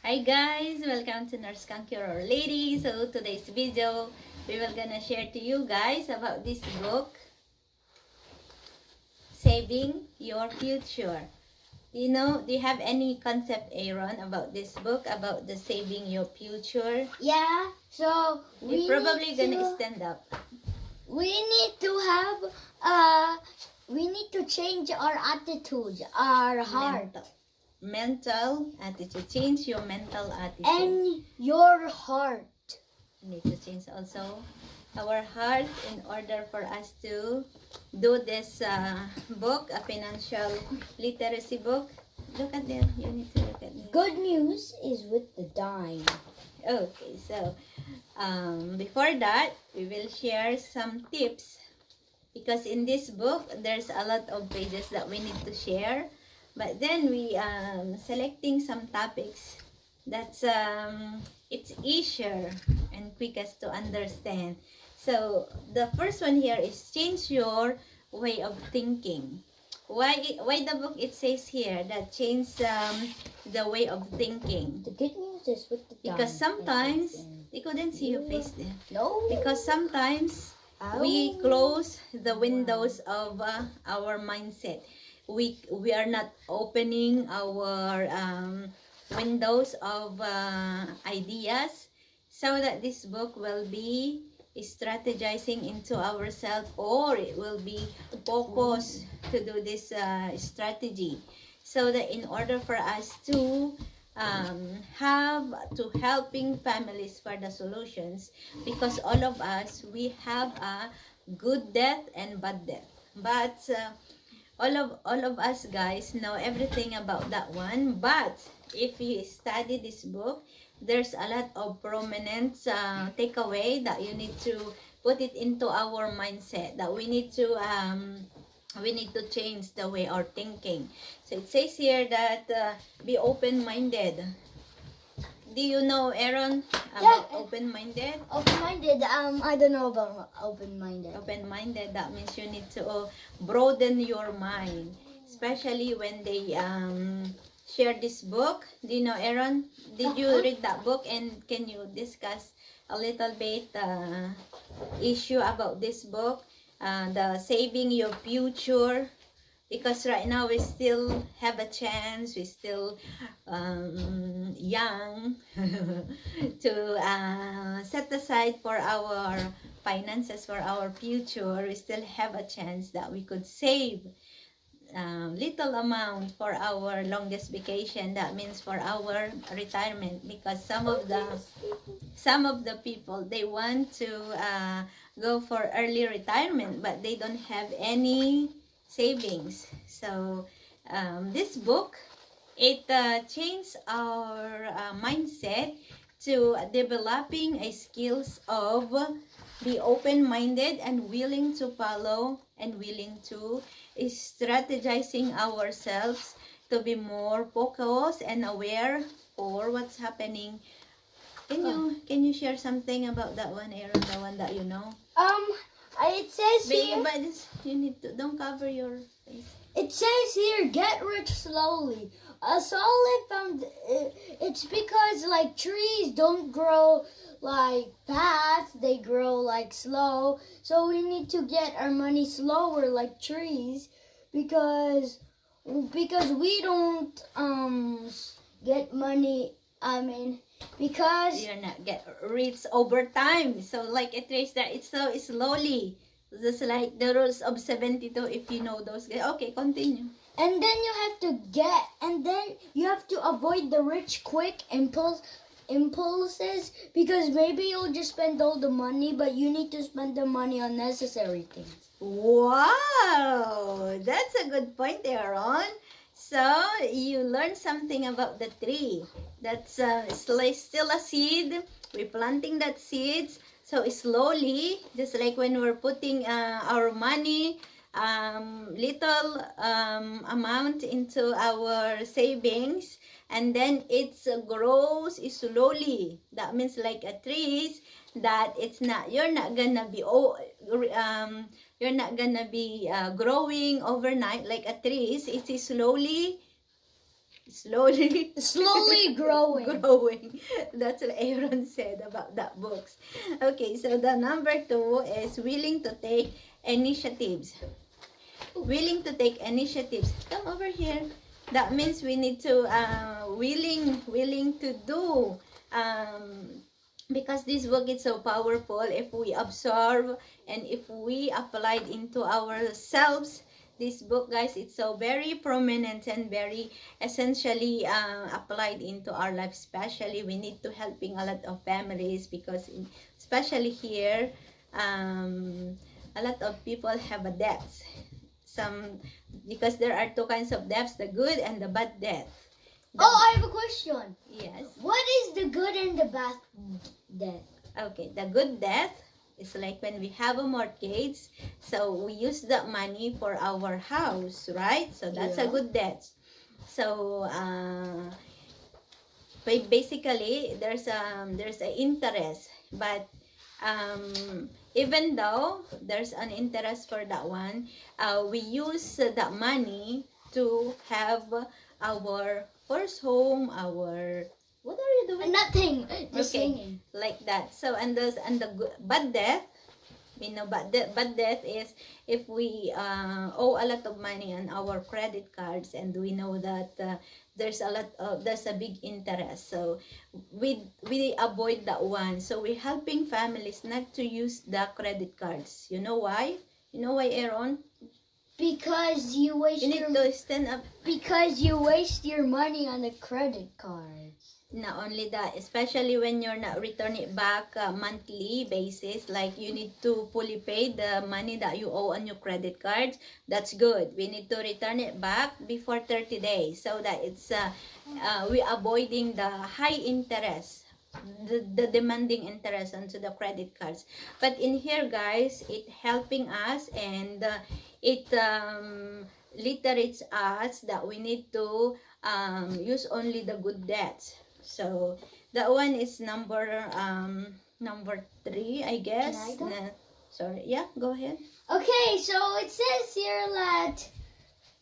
Hi guys, welcome to Nurse Conqueror Lady. So today's video, we will gonna share to you guys about this book, Saving Your Future. Do you have any concept, Aaron, about this book, about the Saving Your Future? Yeah, so We're probably gonna stand up. We need to have we need to change our attitude, our heart, Mental attitude. Change your mental attitude. and your heart. We need to change also our heart in order for us to do this book, a financial literacy book. Look at them. You need to look at them. Good news is with the dime. Okay, so before that, we will share some tips because in this book, there's a lot of pages that we need to share. But then we selecting some topics that's it's easier and quickest to understand. So the first one here is change your way of thinking. Why the book it says here that change the way of thinking? The good news is with the dime. Because sometimes they couldn't see your face there. No. Because sometimes we close the windows of our mindset. We are not opening our windows of ideas so that this book will be strategizing into ourselves, or it will be focused to do this strategy, so that in order for us to have to helping families for the solutions, because all of us we have a good death and bad death, but all of us guys know everything about that one. But if you study this book, there's a lot of prominent takeaway that you need to put it into our mindset, that we need to change the way our thinking. So it says here that be open-minded. Do you know, Aaron, about open-minded? Open-minded. I don't know about open-minded. Open-minded, that means you need to broaden your mind, especially when they share this book. Do you know, Aaron? Did you read that book, and can you discuss a little bit issue about this book, the Saving Your Future? Because right now we still have a chance, we still young to set aside for our finances, for our future. We still have a chance that we could save little amount for our longest vacation. That means for our retirement, because some of the people, they want to go for early retirement, but they don't have any savings. So this book, it changed our mindset to developing a skills of be open-minded and willing to follow and willing to strategizing ourselves to be more focused and aware for what's happening. Can you share something about that one, Aaron, the one that you know? It says here. But you need to don't cover your face. It says here, get rich slowly. So all I found, it's because like trees don't grow like fast, they grow like slow. So we need to get our money slower like trees, because we don't get money. Because You're not get rich over time. So like a trace that it's so slowly. Just like the rules of 72, if you know those guys. Okay, continue. And then you have to avoid the rich quick impulses, because maybe you'll just spend all the money, but you need to spend the money on necessary things. Wow! That's a good point, Aaron. So, you learned something about the tree. That's still a seed. We're planting that seeds. So, slowly, just like when we're putting our money, little amount into our savings, and then it grows slowly. That means like a trees, that you're not gonna be growing overnight like a trees. It is slowly slowly Slowly growing. growing. That's what Aaron said about that books. Okay, so the number 2 is willing to take initiatives. Willing to take initiatives. Come over here. That means we need to willing to do. Because this book is so powerful, if we absorb and if we apply it into ourselves, this book, guys, it's so very prominent and very essentially applied into our life. Especially we need to helping a lot of families, because especially here, a lot of people have a debts. Some, because there are two kinds of debts, the good and the bad debt. Oh, I have a question. Yes. What is the good and the bad debt? Okay, the good debt is like when we have a mortgage, so we use that money for our house, right? So that's a Yeah. good debt. So basically there's a interest, but even though there's an interest for that one, we use that money to have our first home, our, what are you doing? Nothing. Just Okay. singing. Like that. So and the bad debt, we know bad debt is if we owe a lot of money on our credit cards, and we know that there's a big interest. So we avoid that one. So we're helping families not to use the credit cards. You know why? You know why, Aaron? Because you waste You need your to stand up. because you waste your money on the credit cards. Not only that, especially when you're not returning it back monthly basis, like you need to fully pay the money that you owe on your credit cards. That's good. We need to return it back before 30 days, so that it's we avoiding the high interest, the demanding interest onto the credit cards. But in here, guys, it helping us, and it literates us that we need to use only the good debts. So that one is number 3, I guess. Can I go? Sorry, yeah, go ahead. Okay, so it says here that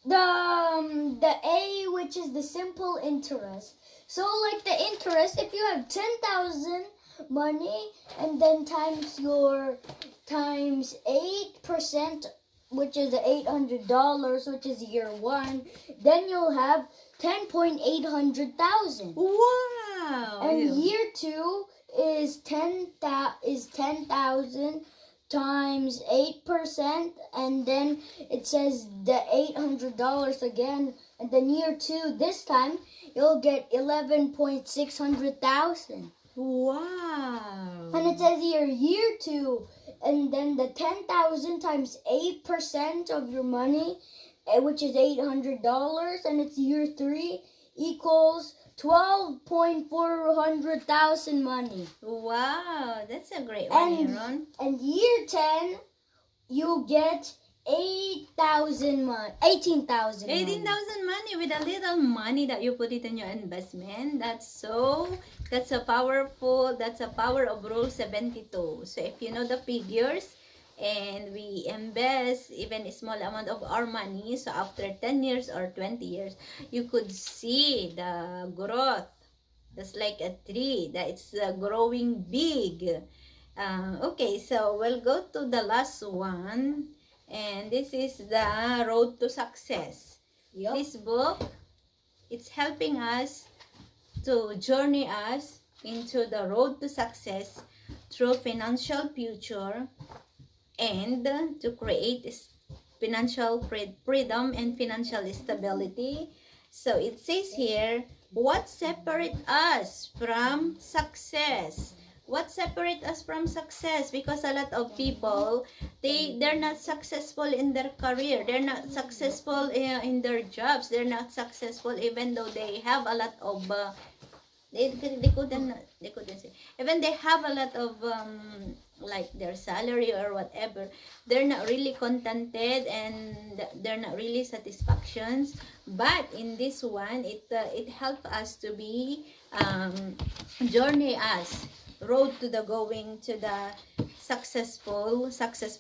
the A, which is the simple interest. So like the interest, if you have 10,000 money and then times 8%, which is $800, which is year 1, then you'll have 10,800,000. Wow. And year 2 is 10,000 times 8%, and then it says the $800 again, and then year 2 this time you'll get 11,600,000. Wow. And it says here year 2, and then the 10,000 times 8% of your money, which is $800, and it's year 3 equals 12,400,000 money. Wow, that's a great one, Aaron. And year 10, you get 18,000 money. 18,000 money with a little money that you put it in your investment. That's a powerful, that's a power of Rule 72. So if you know the figures, and we invest even a small amount of our money, so after 10 years or 20 years, you could see the growth. That's like a tree that it's growing big. Okay, so we'll go to the last one, and this is the Road to Success. Yep. This book, it's helping us to journey us into the road to success through financial future, and to create financial freedom and financial stability. So it says here, what separates us from success? What separates us from success? Because a lot of people, they're not successful in their career. They're not successful in their jobs. They're not successful even though they have a lot of they couldn't say, even they have a lot of like their salary or whatever, they're not really contented and they're not really satisfactions. But in this one, it helps us to be journey us road to the going to the successful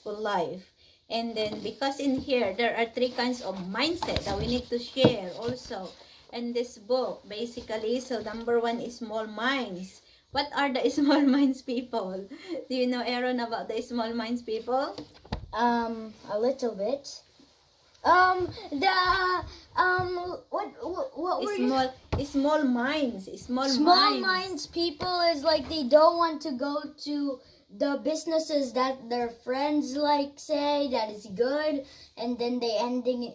life. And then because in here there are 3 kinds of mindset that we need to share also. in this book, basically. So number one is small minds. What are the small minds people? Do you know, Aaron, about the small minds people? A little bit. What were you? Small minds. Small minds people is like they don't want to go to the businesses that their friends like say that is good, and then they ending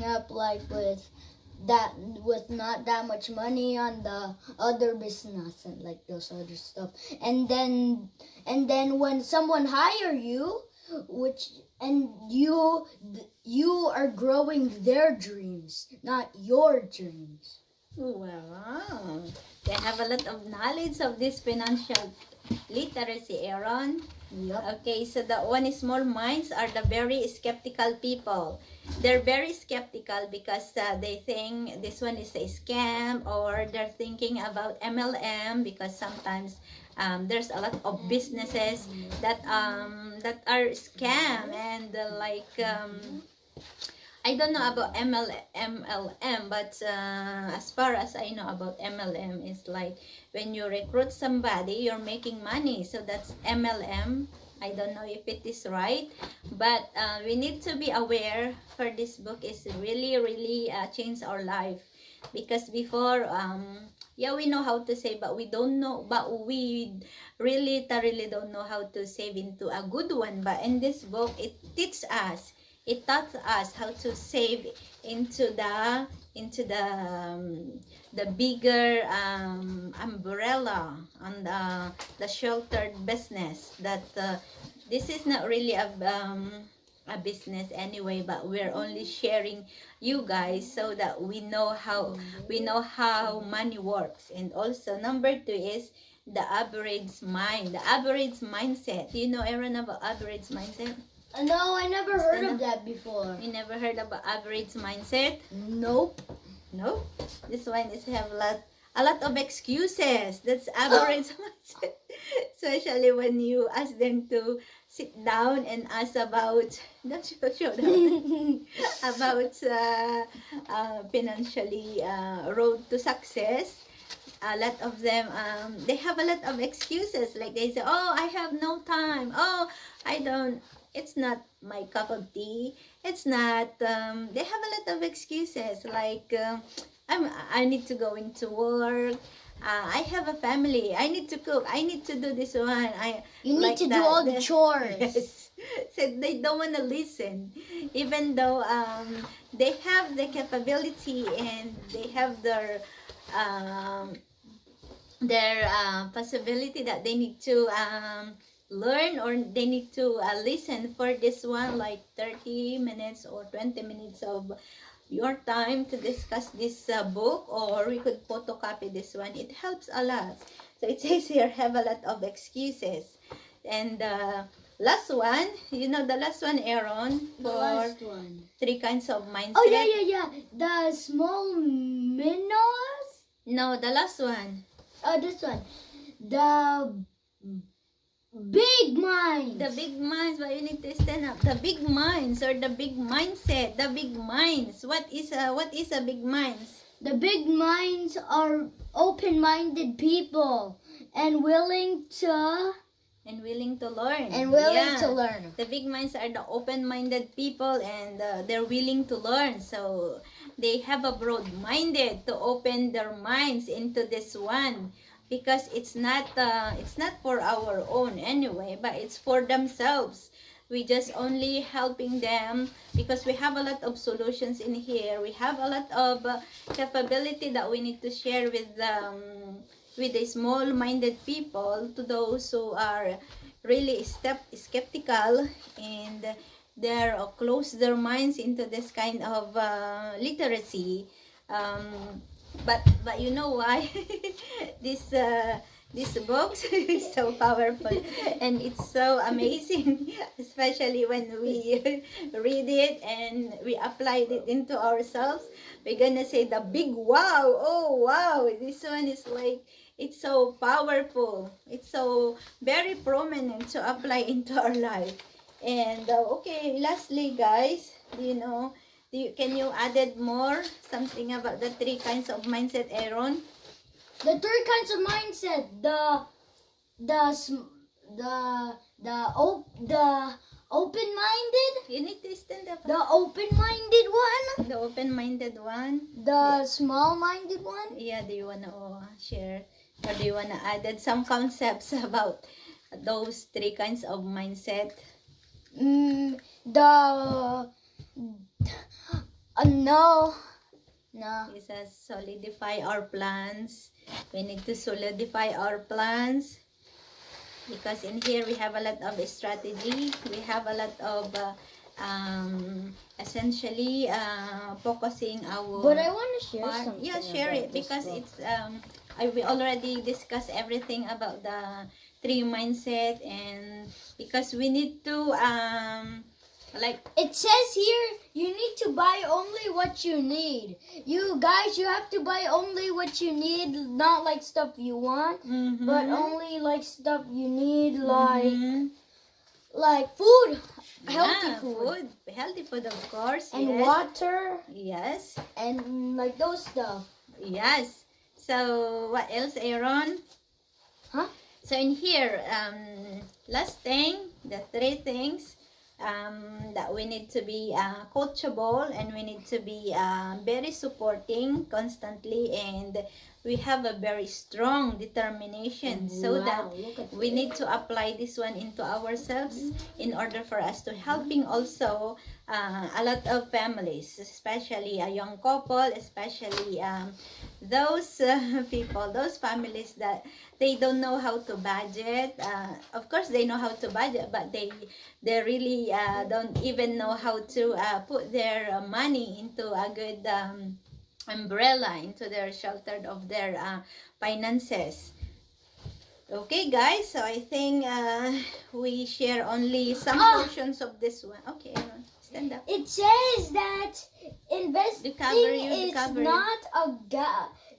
up like with not that much money on the other business and like those other stuff, and then when someone hire you, which and you are growing their dreams, not your dreams. Wow. They have a lot of knowledge of this financial literacy, Aaron. Yep. Okay, so the one small minds are the very skeptical people. They're very skeptical because they think this one is a scam, or they're thinking about MLM because sometimes there's a lot of businesses that are scam, and I don't know about MLM, but as far as I know about MLM, is like when you recruit somebody, you're making money. So that's MLM. I don't know if it is right, but we need to be aware. For this book is really changed our life, because before yeah, we know how to save, but we don't know, but we really thoroughly don't know how to save into a good one. But in this book, it taught us how to save into the bigger umbrella on the sheltered business. That this is not really a business anyway, but we're only sharing you guys so that we know how money works. And also number two is the average mind, the average mindset. Do you know, Aaron, about average mindset? No, I never heard of that before. You never heard about average mindset? Nope. No. This one is have a lot of excuses. That's average mindset. Especially when you ask them to sit down and ask about show them about financially road to success. A lot of them they have a lot of excuses, like they say, oh, I have no time, oh, I don't, it's not my cup of tea, it's not they have a lot of excuses, like I need to go into work, I have a family, I need to cook, I need to do this one, You need to do all the chores. Yes. So they don't want to listen, even though they have the capability and they have their possibility that they need to learn, or they need to listen for this one, like 30 minutes or 20 minutes of your time to discuss this book, or we could photocopy this one. It helps a lot. So it says here, have a lot of excuses. And last one, you know the last one, Aaron, The last one. 3 kinds of mindset. Oh yeah. The small minnows. No, the last one. Oh, this one. The big minds. The big minds, but you need to stand up. The big minds, or the big mindset. The big minds. What is a big minds? The big minds are open-minded people and willing to learn. To learn. The big minds are the open-minded people, and they're willing to learn. So they have a broad-minded to open their minds into this one, because it's not for our own anyway, but it's for themselves. We just only helping them because we have a lot of solutions in here. We have a lot of capability that we need to share with the small-minded people, to those who are really skeptical, and they're close their minds into this kind of literacy. But you know why this book is so powerful and it's so amazing, especially when we read it and we applied it into ourselves. We're gonna say the big wow. Oh wow, this one is like, it's so powerful, it's so very prominent to apply into our life. And okay, lastly guys, you know, Can you added more something about the 3 kinds of mindset, Aaron? The 3 kinds of mindset. The sm- the open-minded. You need to stand up. The open-minded one. The open-minded one. The small-minded one. Yeah, do you wanna share, or do you wanna added some concepts about those 3 kinds of mindset? No. It says solidify our plans. We need to solidify our plans because in here we have a lot of strategy. We have a lot of essentially focusing our. But I want to share something. Yeah, share it because book. it's we already discussed everything about the 3 mindset, and because we need to like it says here, you need to buy only what you need. You guys, you have to buy only what you need, not like stuff you want, but only like stuff you need, like food, healthy food, healthy food, of course, and yes. water, yes, and like those stuff. Yes. So what else, Aaron? Huh? So in here, last thing, the 3 things. That we need to be coachable, and we need to be very supporting constantly, and we have a very strong determination, so that we need to apply this one into ourselves in order for us to helping also a lot of families, especially a young couple, especially those people, those families that they don't know how to budget. Of course they know how to budget, but they really don't even know how to put their money into a good umbrella, into their shelter of their finances. Okay guys, so I think we share only some portions of this one. Okay, Aaron, stand up. It says that investing is not a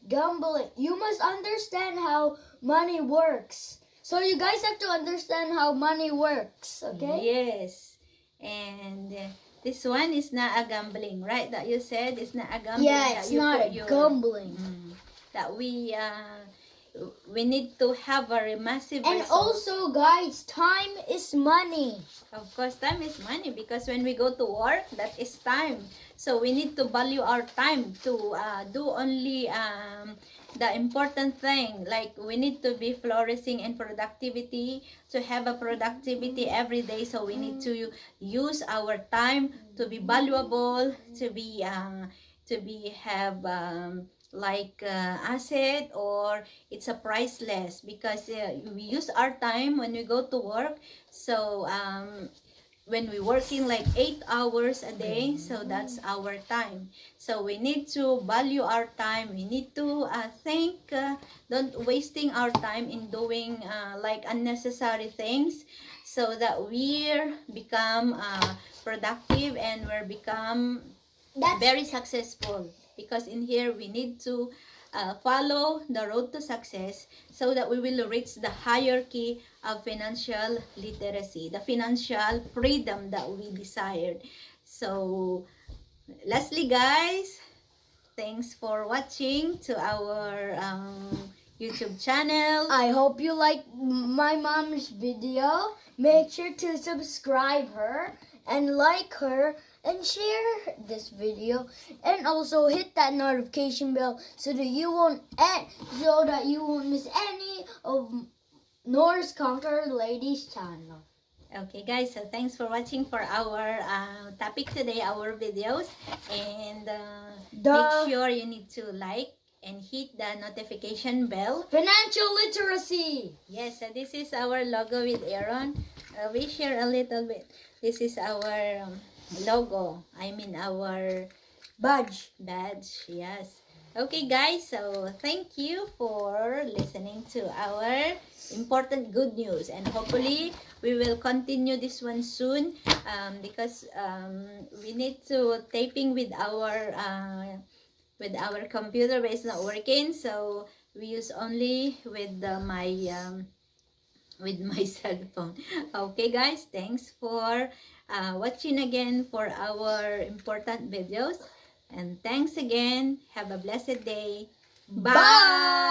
gambling. You must understand how money works. So you guys have to understand how money works, okay? Yes. And this one is not a gambling, right? That you said it's not a gambling. Yeah, it's not a gambling. That we need to have a massive and result. Also, guys, time is money. Of course, time is money, because when we go to work, that is time. So we need to value our time to do only the important thing. Like we need to be flourishing in productivity, to have a productivity every day. So we need to use our time to be valuable, to be have asset, or it's a priceless, because we use our time when we go to work. So when we're working like 8 hours a day, so that's our time. So we need to value our time. We need to think, don't wasting our time in doing like unnecessary things, so that we're become productive, and we're become very successful. Because in here we need to follow the road to success, so that we will reach the hierarchy of financial literacy, the financial freedom that we desired. So lastly guys, thanks for watching to our YouTube channel. I hope you like my mom's video. Make sure to subscribe her and like her and share this video, and also hit that notification bell so that you won't miss any of Norse Conquer Ladies channel. Okay guys, so thanks for watching for our topic today, our videos, and make sure you need to like and hit the notification bell. Financial literacy. Yes, so this is our logo with Aaron. We share a little bit. This is our logo. I mean our badge. Yes. Okay guys, so thank you for listening to our important good news, and hopefully we will continue this one soon, because we need to taping with our computer, but it's not working, so we use only with my cell phone. Okay guys, thanks for watching again for our important videos. And thanks again. Have a blessed day. Bye! Bye!